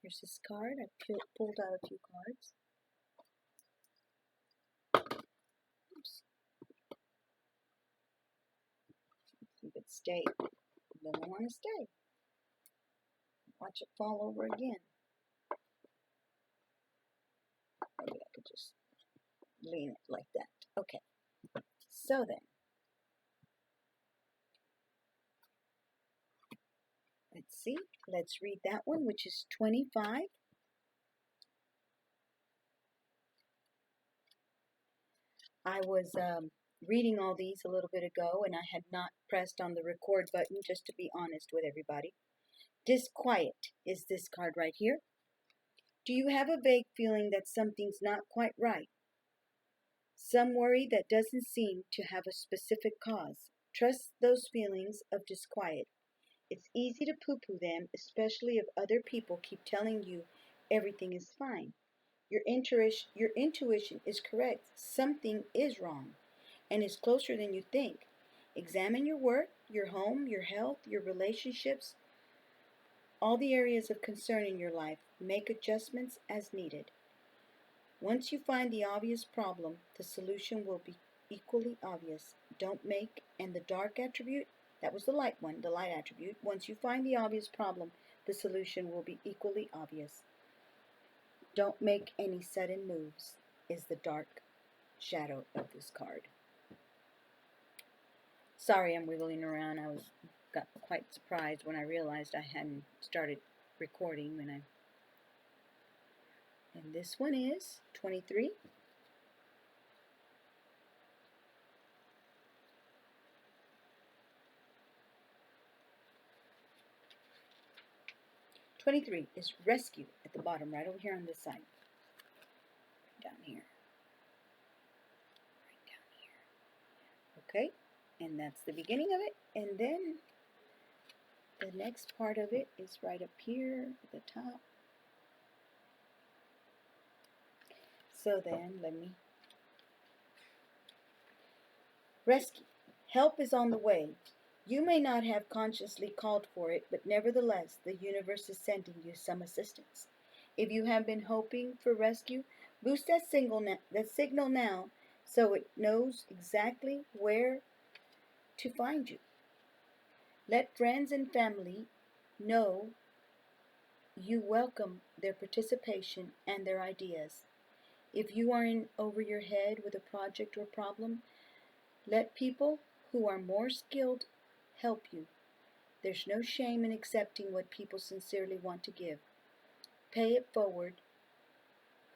Here's this card. I pulled out a few cards. Oops. If it stayed, it doesn't want to stay. Watch it fall over again. Maybe I could just lean it like that. Okay. So then, let's see. Let's read that one, which is 25. I was reading all these a little bit ago, and I had not pressed on the record button, just to be honest with everybody. Disquiet is this card right here. Do you have a vague feeling that something's not quite right? Some worry that doesn't seem to have a specific cause. Trust those feelings of disquiet. It's easy to poo-poo them, especially if other people keep telling you everything is fine. Your intuition is correct. Something is wrong and is closer than you think. Examine your work, your home, your health, your relationships, all the areas of concern in your life. Make adjustments as needed. Once you find the obvious problem, the solution will be equally obvious. Don't make, and the dark attribute, that was the light one, the light attribute. Once you find the obvious problem, the solution will be equally obvious. Don't make any sudden moves, is the dark shadow of this card. Sorry, I'm wiggling around. I got quite surprised when I realized I hadn't started recording and this one is 23. Is rescue at the bottom, right over here on this side. Down here. Right down here. Okay, and that's the beginning of it. And then the next part of it is right up here at the top. So then, rescue. Help is on the way. You may not have consciously called for it, but nevertheless, the universe is sending you some assistance. If you have been hoping for rescue, boost that signal now so it knows exactly where to find you. Let friends and family know you welcome their participation and their ideas. If you are in over your head with a project or problem, let people who are more skilled help you. There's no shame in accepting what people sincerely want to give. Pay it forward.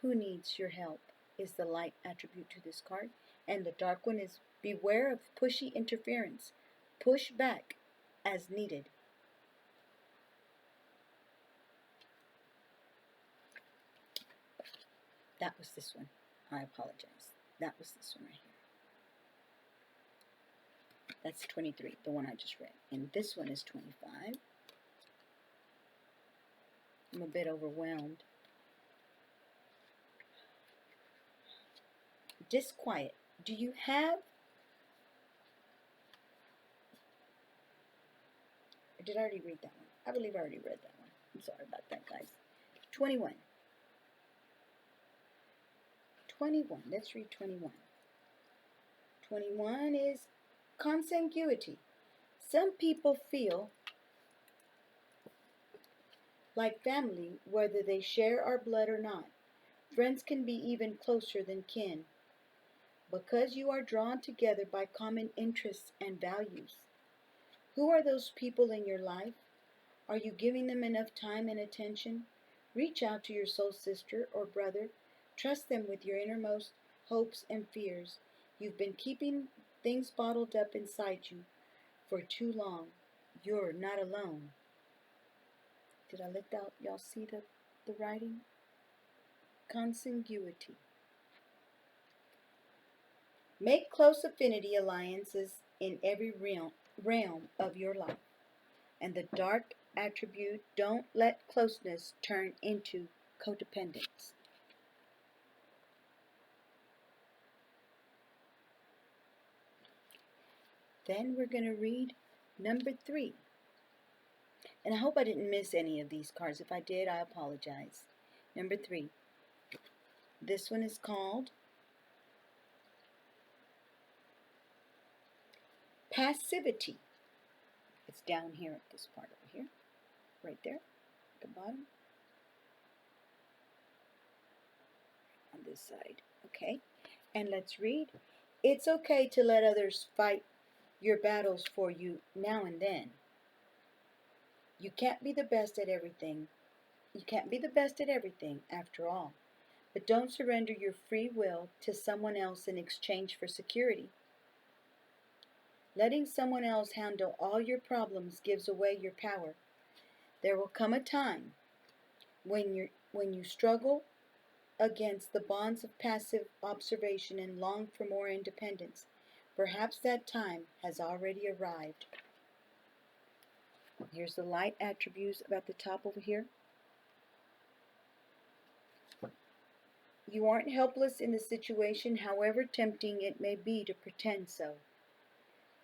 Who needs your help is the light attribute to this card. And the dark one is beware of pushy interference. Push back as needed. That was this one. I apologize. That was this one right here. That's 23, the one I just read. And this one is 25. I'm a bit overwhelmed. Disquiet. Do you have... Did I already read that one? I believe I already read that one. I'm sorry about that, guys. 21. 21. Let's read 21. 21 is consanguinity. Some people feel like family whether they share our blood or not. Friends can be even closer than kin because you are drawn together by common interests and values. Who are those people in your life? Are you giving them enough time and attention? Reach out to your soul sister or brother. Trust them with your innermost hopes and fears. You've been keeping things bottled up inside you for too long. You're not alone. Did I let y'all see the writing? Consanguinity. Make close affinity alliances in every realm of your life. And the dark attribute, don't let closeness turn into codependence. Then we're going to read number 3. And I hope I didn't miss any of these cards. If I did, I apologize. Number 3. This one is called Passivity. It's down here at this part over here. Right there at the bottom. On this side. Okay. And let's read. It's okay to let others fight your battles for you now and then. You can't be the best at everything. You can't be the best at everything, after all. But don't surrender your free will to someone else in exchange for security. Letting someone else handle all your problems gives away your power. There will come a time when you struggle against the bonds of passive observation and long for more independence. Perhaps that time has already arrived. Here's the light attributes about the top over here. You aren't helpless in the situation, however tempting it may be to pretend so.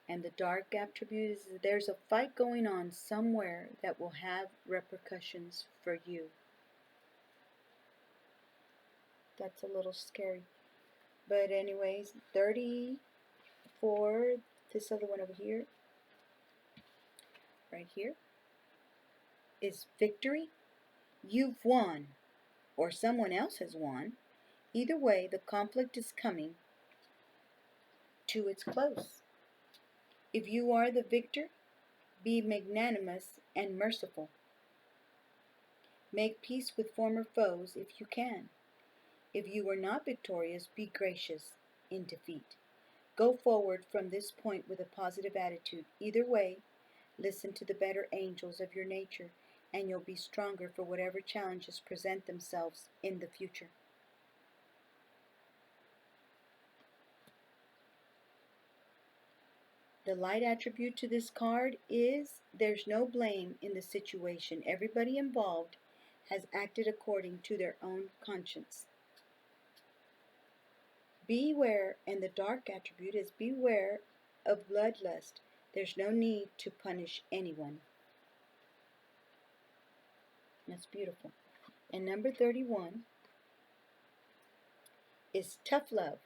And the dark attribute is that there's a fight going on somewhere that will have repercussions for you. That's a little scary. But anyways, 34, this other one over here, right here, is victory. You've won, or someone else has won. Either way, the conflict is coming to its close. If you are the victor, be magnanimous and merciful. Make peace with former foes if you can. If you are not victorious, be gracious in defeat. Go forward from this point with a positive attitude. Either way, listen to the better angels of your nature, and you'll be stronger for whatever challenges present themselves in the future. The light attribute to this card is there's no blame in the situation. Everybody involved has acted according to their own conscience. Beware, and the dark attribute is beware of bloodlust. There's no need to punish anyone. That's beautiful. And number 31 is tough love.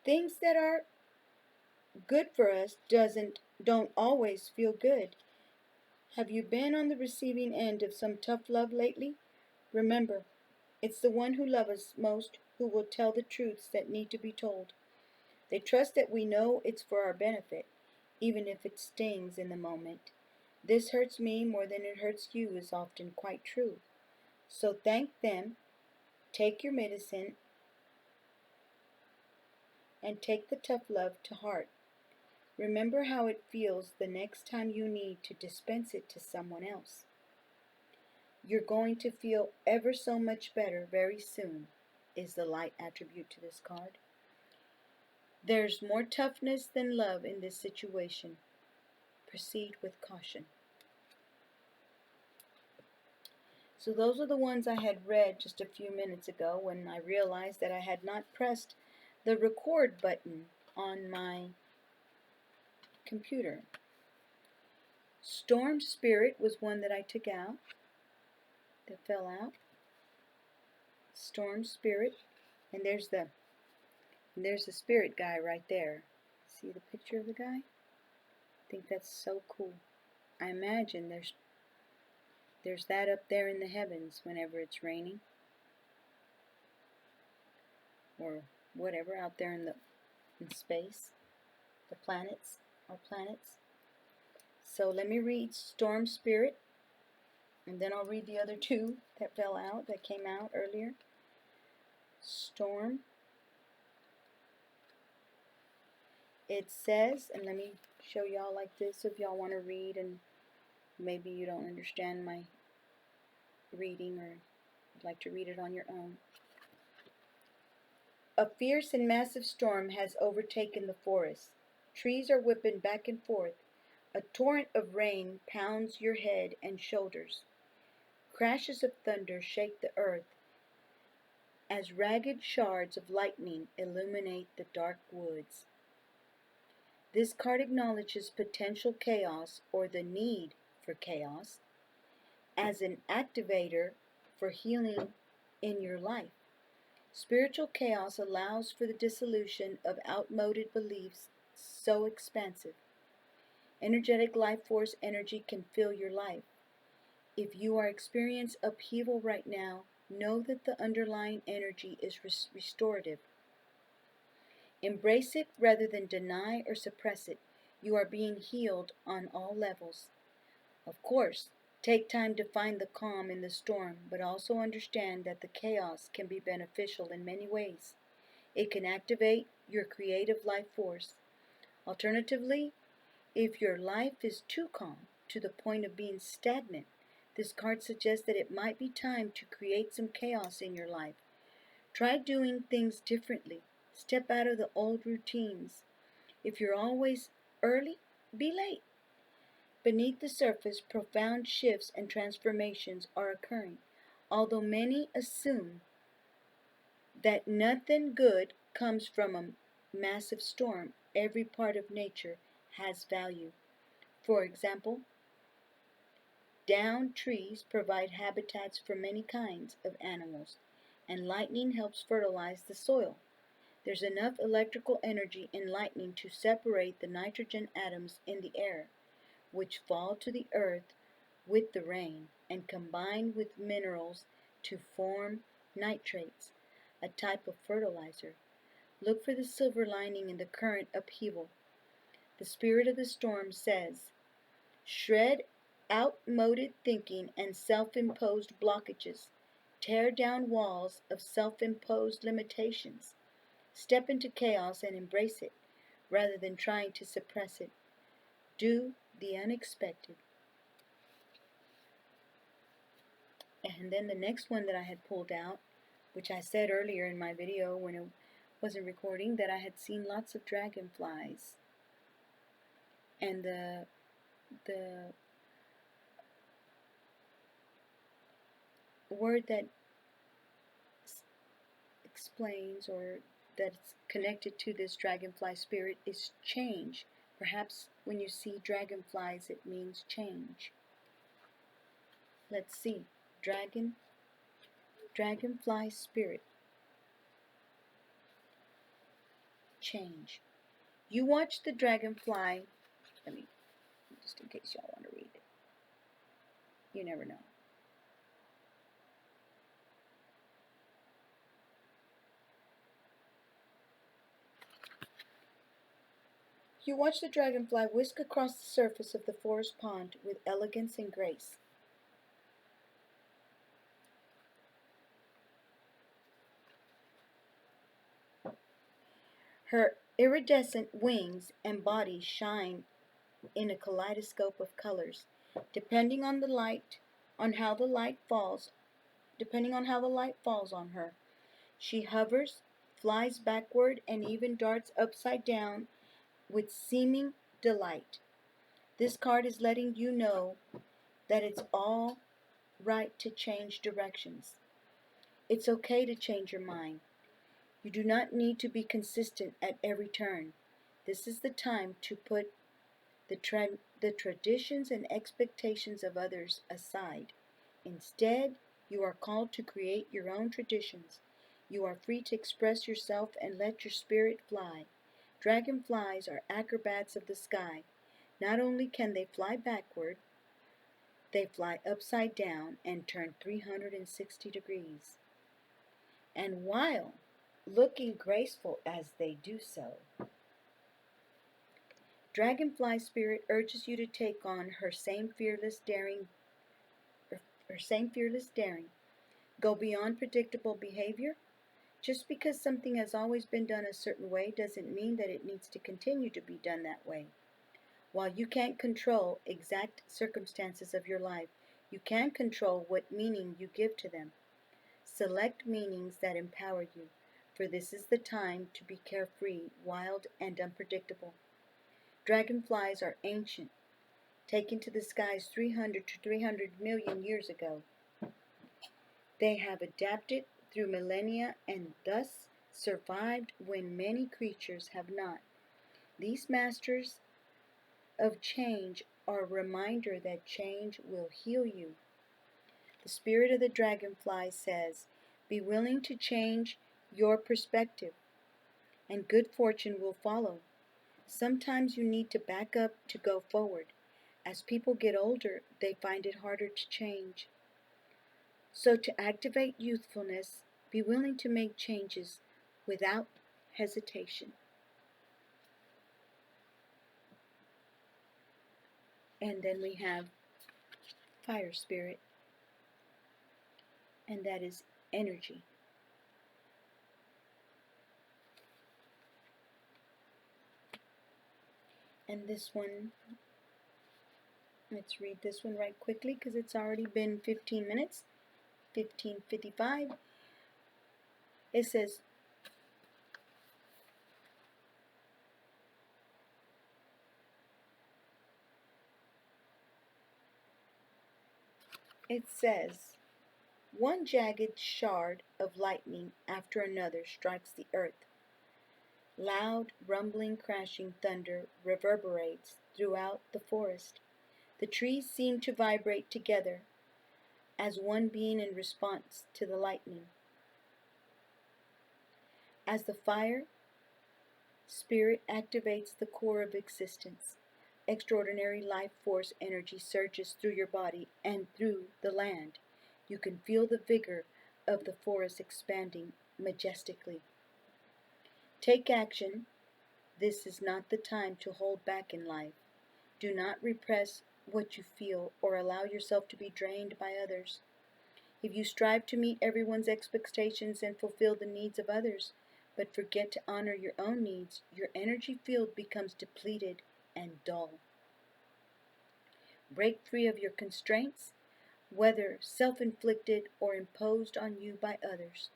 Things that are good for us don't always feel good. Have you been on the receiving end of some tough love lately? Remember, it's the one who loves us most who will tell the truths that need to be told. They trust that we know it's for our benefit, even if it stings in the moment. This hurts me more than it hurts you is often quite true. So thank them, take your medicine, and take the tough love to heart. Remember how it feels the next time you need to dispense it to someone else. You're going to feel ever so much better very soon, is the light attribute to this card. There's more toughness than love in this situation. Proceed with caution. So those are the ones I had read just a few minutes ago when I realized that I had not pressed the record button on my computer. Storm Spirit was one that I took out, that fell out. Storm Spirit, and there's the spirit guy right there. See the picture of the guy? I think that's so cool. I imagine there's that up there in the heavens whenever it's raining, or whatever out there in space, the planets, our planets. So let me read Storm Spirit, and then I'll read the other two that fell out, that came out earlier. Storm. It says, and let me show y'all like this if y'all want to read and maybe you don't understand my reading or would like to read it on your own. A fierce and massive storm has overtaken the forest. Trees are whipping back and forth. A torrent of rain pounds your head and shoulders. Crashes of thunder shake the earth as ragged shards of lightning illuminate the dark woods. This card acknowledges potential chaos or the need for chaos as an activator for healing in your life. Spiritual chaos allows for the dissolution of outmoded beliefs so expansive. Energetic life force energy can fill your life. If you are experiencing upheaval right now, know that the underlying energy is restorative. Embrace it rather than deny or suppress it. You are being healed on all levels. Of course, take time to find the calm in the storm, but also understand that the chaos can be beneficial in many ways. It can activate your creative life force. Alternatively, if your life is too calm to the point of being stagnant, this card suggests that it might be time to create some chaos in your life. Try doing things differently. Step out of the old routines. If you're always early, be late. Beneath the surface, profound shifts and transformations are occurring. Although many assume that nothing good comes from a massive storm, every part of nature has value. For example, downed trees provide habitats for many kinds of animals, and lightning helps fertilize the soil. There's enough electrical energy in lightning to separate the nitrogen atoms in the air, which fall to the earth with the rain and combine with minerals to form nitrates, a type of fertilizer. Look for the silver lining in the current upheaval. The spirit of the storm says, shred outmoded thinking and self-imposed blockages. Tear down walls of self-imposed limitations. Step into chaos and embrace it, rather than trying to suppress it. Do the unexpected. And then the next one that I had pulled out, which I said earlier in my video when it wasn't recording, that I had seen lots of dragonflies. And the word that explains or that's connected to this dragonfly spirit is change. Perhaps when you see dragonflies, it means change. Let's see. Dragonfly spirit. Change. You watch the dragonfly. Let me, just in case y'all want to read it. You never know. You watch the dragonfly whisk across the surface of the forest pond with elegance and grace. Her iridescent wings and body shine in a kaleidoscope of colors, depending on the light, on how the light falls, depending on how the light falls on her. She hovers, flies backward, and even darts upside down with seeming delight. This card is letting you know that it's all right to change directions. It's okay to change your mind. You do not need to be consistent at every turn. This is the time to put the traditions and expectations of others aside. Instead, you are called to create your own traditions. You are free to express yourself and let your spirit fly. Dragonflies are acrobats of the sky. Not only can they fly backward, they fly upside down and turn 360 degrees. And while looking graceful as they do so, Dragonfly Spirit urges you to take on her same fearless daring. Go beyond predictable behavior. Just because something has always been done a certain way doesn't mean that it needs to continue to be done that way. While you can't control exact circumstances of your life, you can control what meaning you give to them. Select meanings that empower you, for this is the time to be carefree, wild, and unpredictable. Dragonflies are ancient, taken to the skies 300 to 300 million years ago. They have adapted through millennia and thus survived when many creatures have not. These masters of change are a reminder that change will heal you. The spirit of the dragonfly says, be willing to change your perspective, and good fortune will follow. Sometimes you need to back up to go forward. As people get older, they find it harder to change. So to activate youthfulness, be willing to make changes without hesitation. And then we have fire spirit, and that is energy. And this one, let's read this one right quickly because it's already been 15 minutes, 15:55. It says, one jagged shard of lightning after another strikes the earth. Loud, rumbling, crashing thunder reverberates throughout the forest. The trees seem to vibrate together as one being in response to the lightning. As the fire spirit activates the core of existence, extraordinary life force energy surges through your body and through the land. You can feel the vigor of the forest expanding majestically. Take action. This is not the time to hold back in life. Do not repress what you feel or allow yourself to be drained by others. If you strive to meet everyone's expectations and fulfill the needs of others, but forget to honor your own needs, your energy field becomes depleted and dull. Break free of your constraints, whether self-inflicted or imposed on you by others.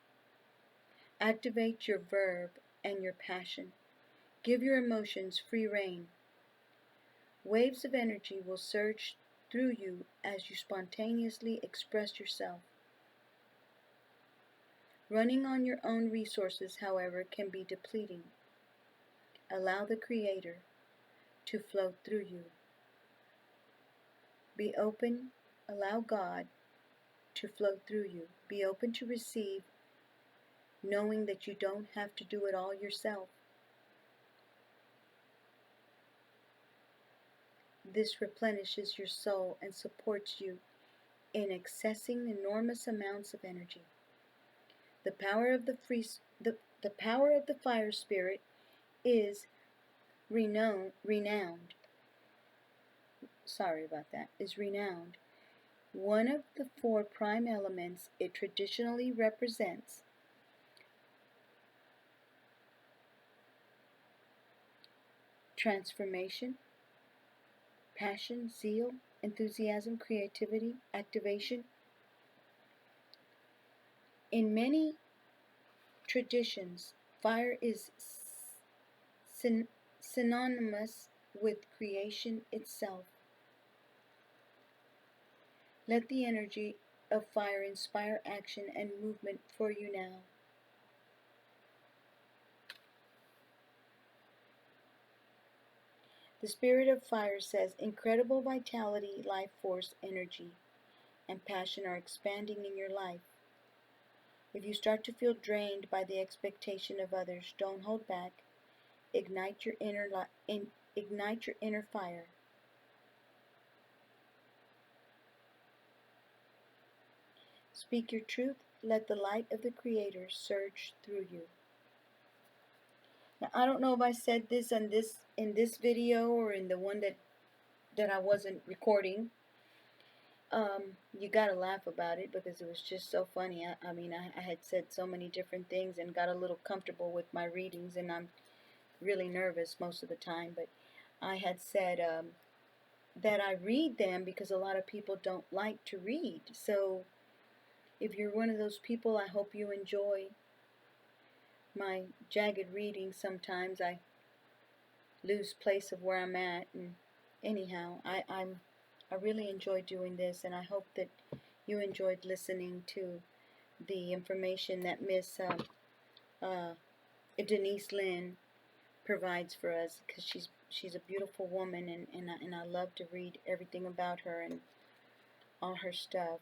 Activate your verve and your passion. Give your emotions free rein. Waves of energy will surge through you as you spontaneously express yourself. Running on your own resources, however, can be depleting. Allow the Creator to flow through you. Be open, allow God to flow through you. Be open to receive, knowing that you don't have to do it all yourself. This replenishes your soul and supports you in accessing enormous amounts of energy. The power of the power of the fire spirit is renowned. Sorry about that. Is renowned. One of the four prime elements it traditionally represents transformation, passion, zeal, enthusiasm, creativity, activation. In many traditions, fire is synonymous with creation itself. Let the energy of fire inspire action and movement for you now. The spirit of fire says, incredible vitality, life force, energy, and passion are expanding in your life. If you start to feel drained by the expectation of others, don't hold back. Ignite your inner fire. Speak your truth. Let the light of the Creator surge through you. Now, I don't know if I said this in this video or in the one that I wasn't recording. You gotta laugh about it because it was just so funny. I mean, I had said so many different things and got a little comfortable with my readings, and I'm really nervous most of the time. But I had said that I read them because a lot of people don't like to read. So if you're one of those people, I hope you enjoy my jagged reading. Sometimes I lose place of where I'm at, and anyhow, I really enjoy doing this, and I hope that you enjoyed listening to the information that Miss Denise Lynn provides for us, because she's a beautiful woman, and I love to read everything about her and all her stuff.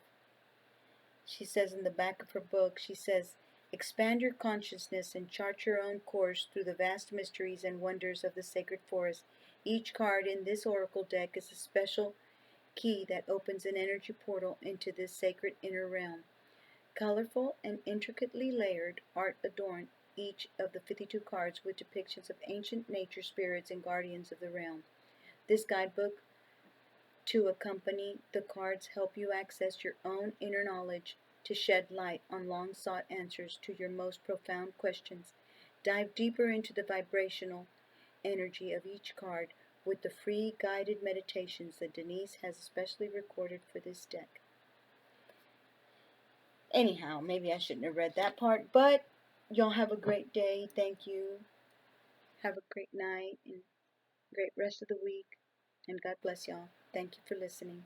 She says in the back of her book, she says, expand your consciousness and chart your own course through the vast mysteries and wonders of the sacred forest. Each card in this oracle deck is a special key that opens an energy portal into this sacred inner realm. Colorful and intricately layered art adorn each of the 52 cards with depictions of ancient nature spirits and guardians of the realm. This guidebook to accompany the cards help you access your own inner knowledge to shed light on long-sought answers to your most profound questions. Dive deeper into the vibrational energy of each card with the free guided meditations that Denise has especially recorded for this deck. Anyhow, maybe I shouldn't have read that part, but y'all have a great day. Thank you. Have a great night and great rest of the week. And God bless y'all. Thank you for listening.